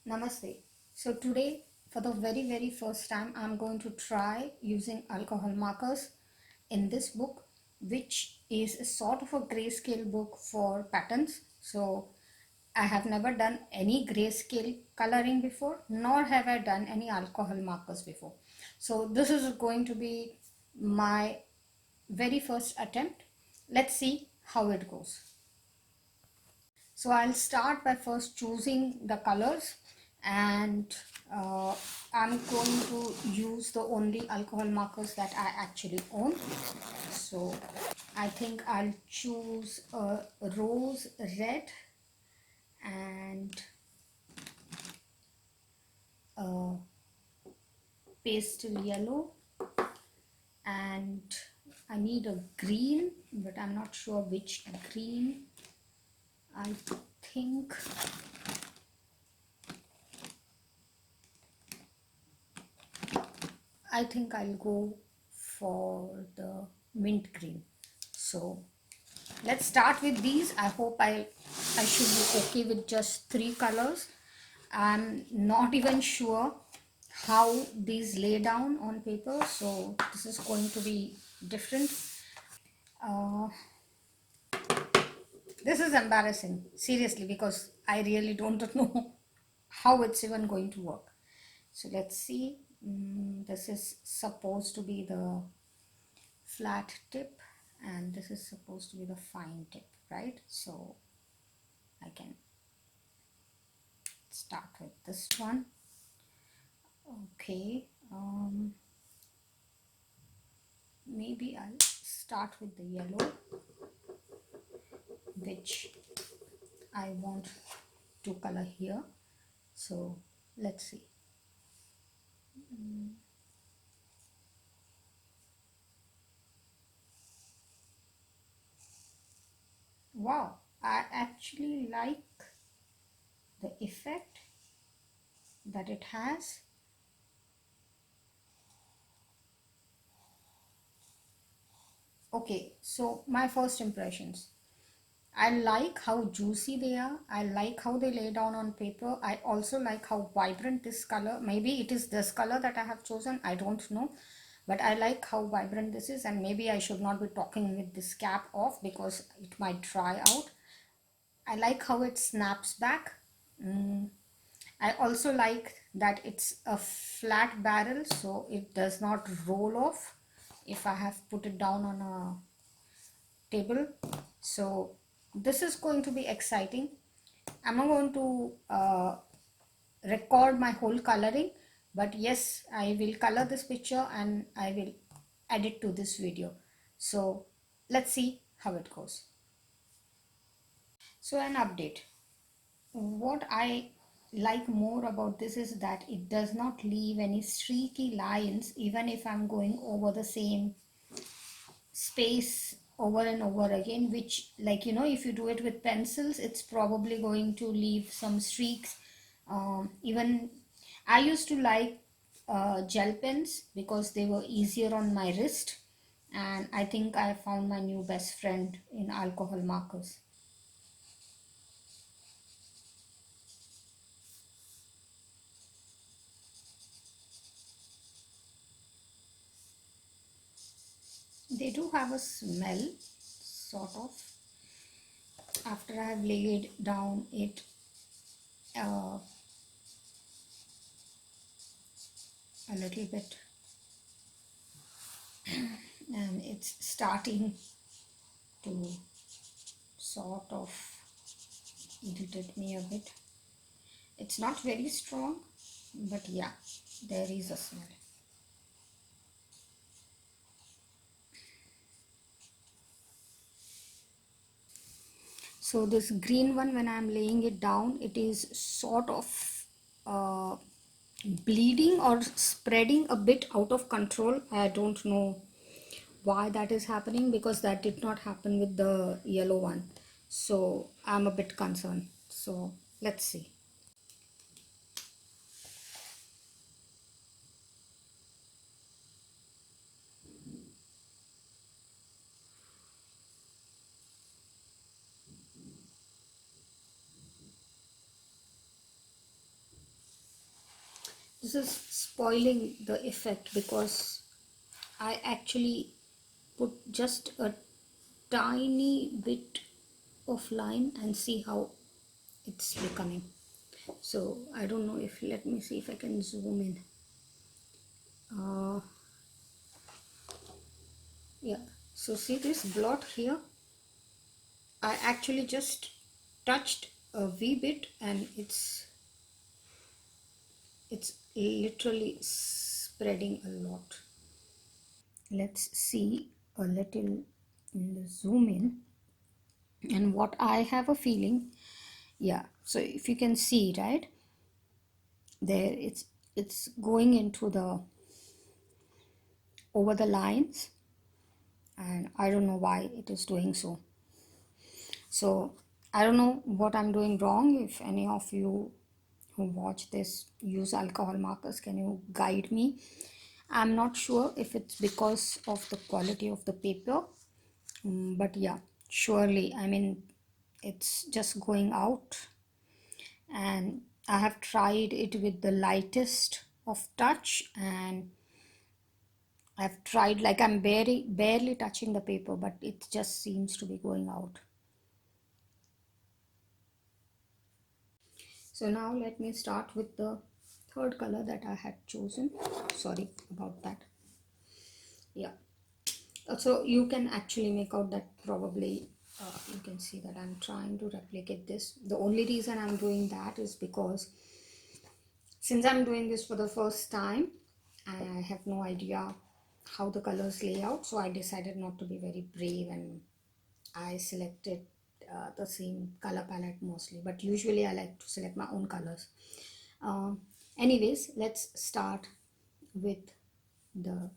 Namaste. So today, for the very first time, I'm going to try using alcohol markers in this book, which is a sort of a grayscale book for patterns. So I have never done any grayscale coloring before, nor have I done any alcohol markers before. So this is going to be my very first attempt. Let's see how it goes. So I'll start by first choosing the colors, and uh, I'm going to use the only alcohol markers that I actually own. So I think I'll choose a rose red and a pastel yellow, and I need a green, but I'm not sure which green. I think I'll go for the mint green. So let's start with these. I hope I should be okay with just 3 colors. I'm not even sure how these lay down on paper, so this is going to be different. uh, this is embarrassing, seriously, because I really don't know how it's even going to work. So let's see. This is supposed to be the flat tip, and this is supposed to be the fine tip, right? So I can start with this one. Okay, maybe I'll start with the yellow, which I want to color here. So let's see. Wow, I actually like the effect that it has. Okay, so my first impressions. I like how juicy they are. I like how they lay down on paper. I also like how vibrant this color, maybe it is this color that I have chosen, I don't know. But I like how vibrant this is, and maybe I should not be talking with this cap off because it might dry out. I like how it snaps back. I also like that it's a flat barrel, so it does not roll off if I have put it down on a table. So this is going to be exciting. I'm not going to record my whole coloring, but yes, I will color this picture and I will add it to this video. So let's see how it goes. So an update. What I like more about this is that it does not leave any streaky lines even if I'm going over the same space over and over again, which, like, if you do it with pencils, it's probably going to leave some streaks. Even I used to like gel pens because they were easier on my wrist, and I think I found my new best friend in alcohol markers. They do have a smell, sort of, after I've laid down it uh, a little bit, and it's starting to sort of irritate me a bit. It's not very strong, but yeah, there is a smell. So this green one, when I'm laying it down, it is sort of uh, bleeding or spreading a bit out of control. I don't know why that is happening, because that did not happen with the yellow one. So I'm a bit concerned. So let's see. This is spoiling the effect because I actually put just a tiny bit of line and see how it's becoming. So I don't know if, let me see if I can zoom in. Yeah, so see this blot here, I actually just touched a wee bit and it's literally spreading a lot. Let's see a little in the zoom in, and what I have a feeling, yeah, so if you can see right there, it's going into the over the lines, and I don't know why it is doing so. So I don't know what I'm doing wrong. If any of you who watch this use alcohol markers, can you guide me? I'm not sure if it's because of the quality of the paper, but yeah, surely, I mean, it's just going out. And I have tried it with the lightest of touch, and I've tried like I'm barely touching the paper, but it just seems to be going out. So now let me start with the third color that I had chosen. Sorry about that. Yeah. So you can actually make out that probably you can see that I'm trying to replicate this. The only reason I'm doing that is because since I'm doing this for the first time, I have no idea how the colors lay out. So I decided not to be very brave, and I selected the same color palette mostly. But usually I like to select my own colors. Um, Anyways, let's start with the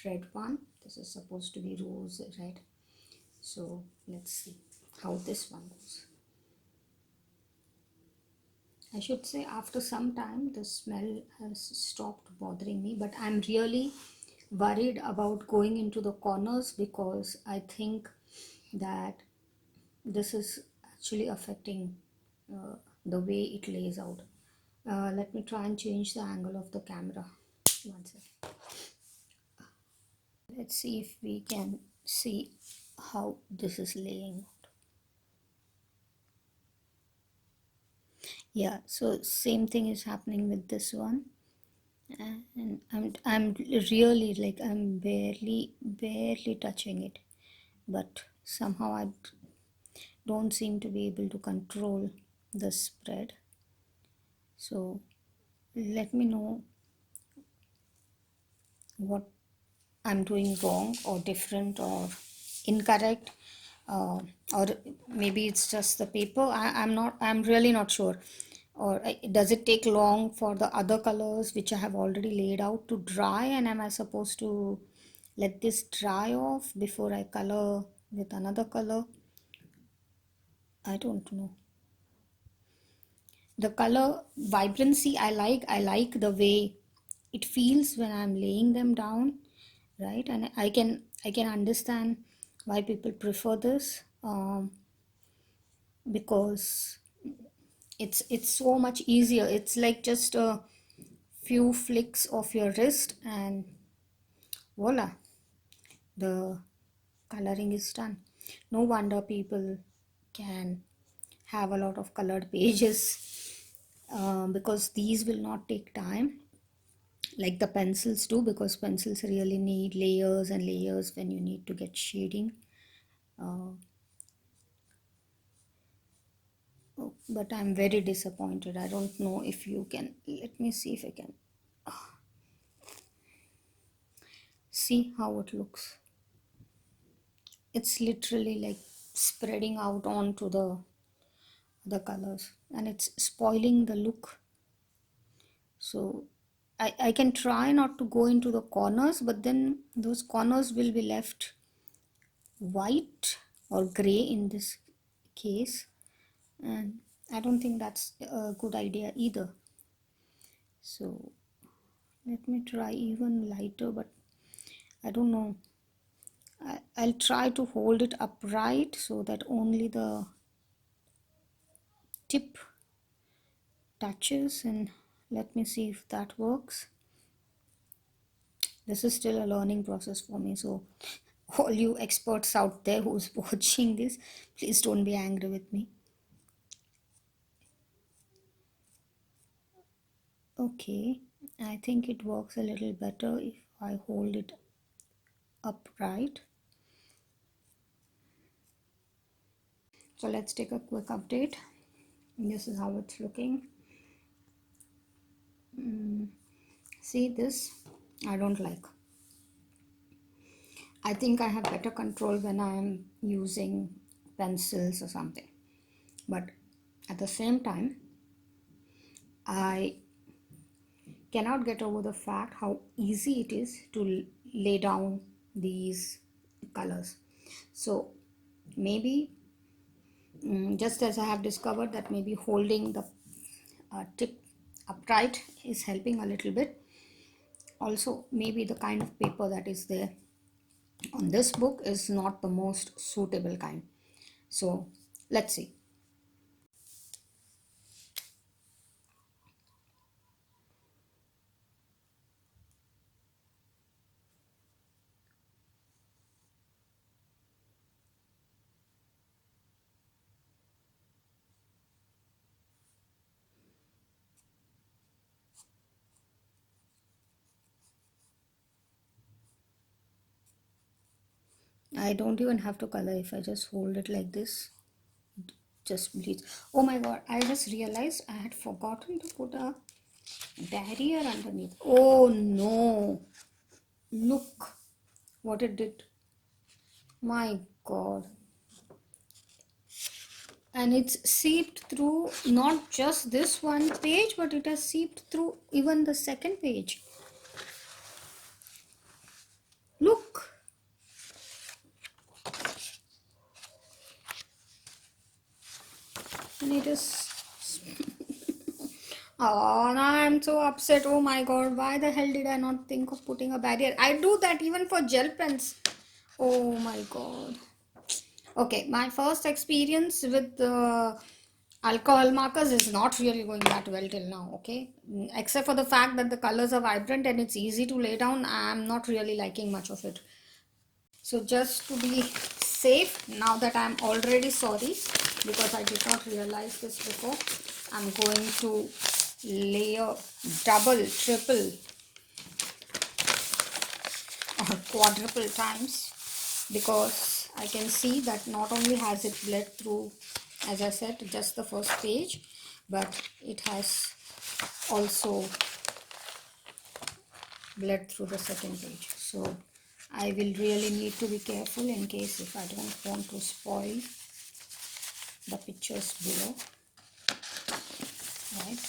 red one. This is supposed to be rose red. So let's see how this one goes. I should say after some time the smell has stopped bothering me, but I'm really worried about going into the corners because I think that this is actually affecting uh, the way it lays out. Let me try and change the angle of the camera. One second. Let's see if we can see how this is laying out. Yeah, so same thing is happening with this one, and I'm really like I'm barely touching it, but somehow I don't seem to be able to control the spread. So let me know what I'm doing wrong or different or incorrect, or maybe it's just the paper. I'm really not sure. Or does it take long for the other colors which I have already laid out to dry, and am I supposed to let this dry off before I color with another color? I don't know. The color vibrancy I like the way it feels when I'm laying them down, right? And I can understand why people prefer this, because it's so much easier. It's like just a few flicks of your wrist and voila, the coloring is done. No wonder people can have a lot of colored pages, because these will not take time like the pencils do, because pencils really need layers and layers when you need to get shading. uh, but I'm very disappointed. I don't know if you can, let me see if I can see how it looks. It's literally like spreading out onto the colors, and it's spoiling the look. So I can try not to go into the corners, but then those corners will be left white or gray in this case, and I don't think that's a good idea either. So let me try even lighter, but I don't know. I'll try to hold it upright so that only the tip touches, and Let me see if that works. This is still a learning process for me, so all you experts out there who's watching this, please don't be angry with me. Okay, I think it works a little better if I hold it upright. So let's take a quick update. This is how it's looking. See this? I don't like. I think I have better control when I am using pencils or something. But at the same time, I cannot get over the fact how easy it is to lay down these colors. So maybe just as I have discovered that maybe holding the tip upright is helping a little bit. Also, maybe the kind of paper that is there on this book is not the most suitable kind. So let's see. I don't even have to color if I just hold it like this. Just bleeds. Oh my god, I just realized I had forgotten to put a barrier underneath. Oh no. Look what it did. My god. And it's seeped through not just this one page, but it has seeped through even the second page. Look. And it is oh, now I'm so upset. Oh my god, why the hell did I not think of putting a barrier? I do that even for gel pens. Oh my god. Okay, my first experience with alcohol markers is not really going that well till now, okay? Except for the fact that the colors are vibrant and it's easy to lay down, I'm not really liking much of it. So just to be safe, now that I'm already sorry because I did not realize this before, I'm going to layer double, triple or quadruple times, because I can see that not only has it bled through, as I said, just the first page, but it has also bled through the second page. So I will really need to be careful in case if I don't want to spoil the pictures below. Right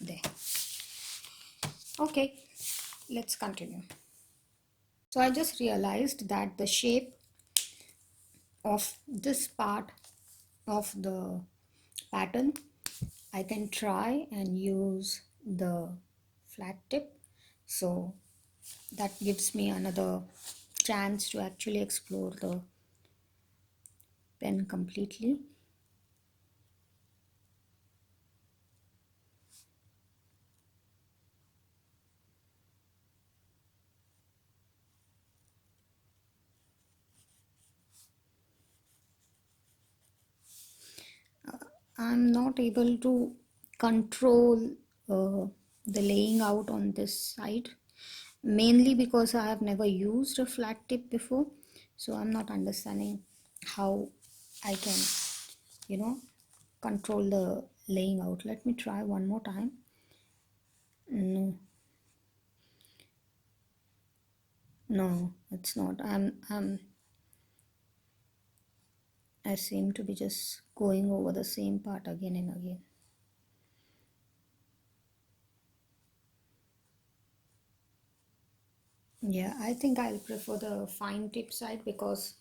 there. Okay, let's continue. So I just realized that the shape of this part of the pattern, I can try and use the flat tip, so that gives me another chance to actually explore the pen completely. I'm not able to control the laying out on this side, mainly because I have never used a flat tip before, so I'm not understanding how I can, control the laying out. Let me try one more time. No, no, it's not. I seem to be just going over the same part again and again. Yeah, I think I'll prefer the fine tip side because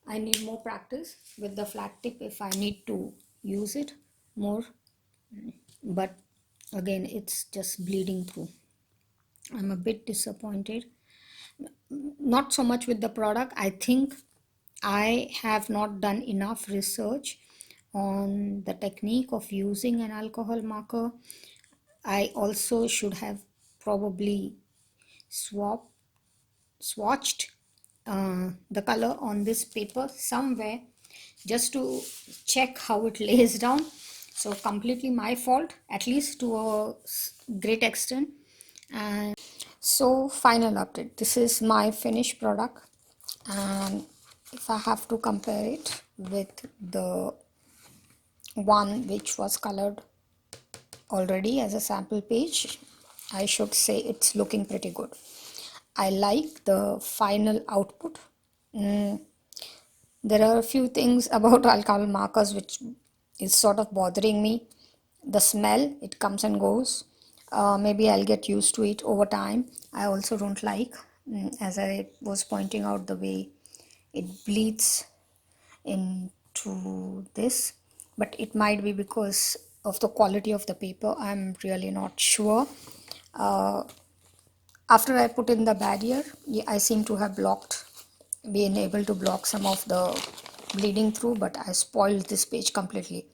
I need more practice with the flat tip if I need to use it more. But again, it's just bleeding through. I'm a bit disappointed. Not so much with the product. I think I have not done enough research on the technique of using an alcohol marker. I also should have probably swatched the color on this paper somewhere just to check how it lays down. So completely my fault, at least to a great extent. And so final update, this is my finished product, and if I have to compare it with the one which was colored already as a sample page, I should say it's looking pretty good. I like the final output. There are a few things about alcohol markers which is sort of bothering me. The smell, it comes and goes. Maybe I'll get used to it over time. I also don't like, as I was pointing out, the way it bleeds into this, but it might be because of the quality of the paper. I'm really not sure. After I put in the barrier, I seem to have been able to block some of the bleeding through, but I spoiled this page completely.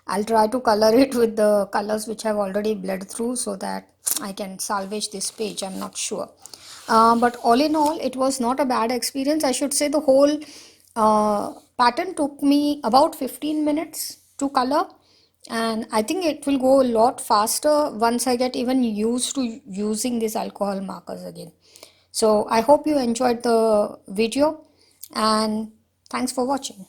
I'll try to color it with the colors which have already bled through so that I can salvage this page. I'm not sure. But all in all, it was not a bad experience. I should say the whole pattern took me about 15 minutes to color, and I think it will go a lot faster once I get even used to using these alcohol markers again. So I hope you enjoyed the video, and thanks for watching.